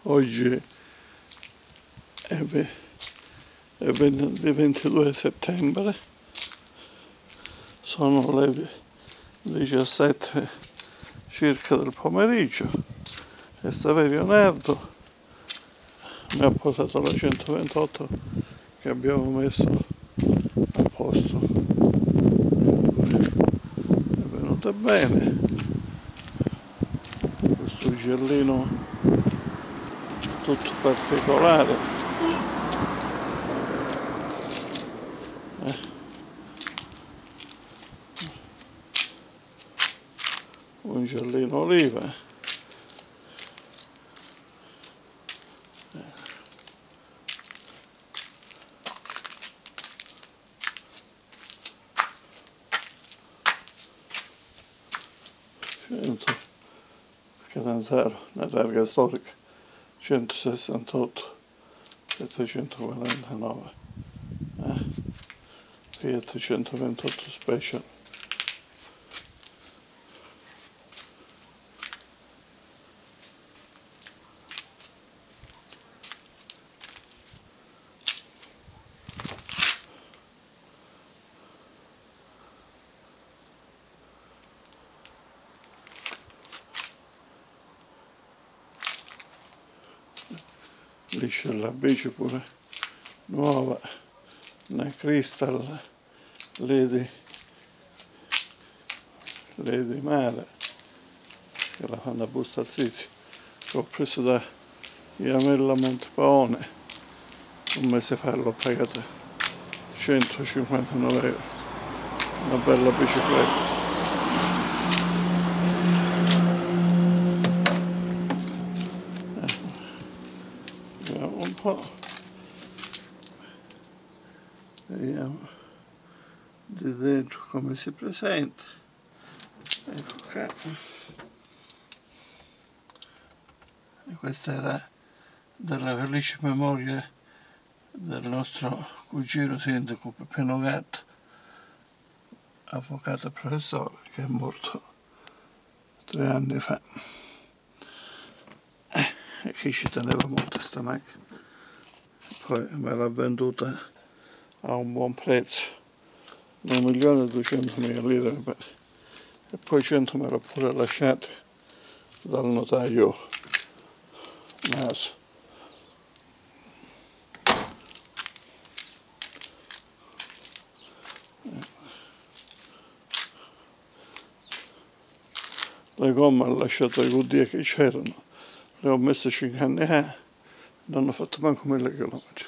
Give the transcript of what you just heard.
Oggi è venerdì 22 settembre, sono le 17 circa del pomeriggio e Saverio Nardo mi ha portato la 128 che abbiamo messo a posto. È venuta bene questo uccellino tutto particolare. Un uccellino oliva. Catanzaro, una targa storica 168 749 Fiat 128 Special. Lì c'è la bici pure nuova, una Crystal Lady Mare, che la fanno a Busto Arsizio, che ho preso da Iamella Montepaone un mese fa, l'ho pagata 159 euro, una bella bicicletta. Vediamo un po', vediamo di dentro come si presenta. Ecco qua. E questa era della felice memoria del nostro cugino sindaco Peppino Gatto, avvocato e professore, che è morto 3 anni fa. E chi ci teneva molto sta macchina. Poi me l'ha venduta a un buon prezzo, 1.200.000 lire mi pare. E poi 100 me l'ha pure lasciate dal notaio Naso. Le gomme ha lasciato le goodie che c'erano, le ho messe 5 anni fa, non hanno fatto manco 1000 chilometri.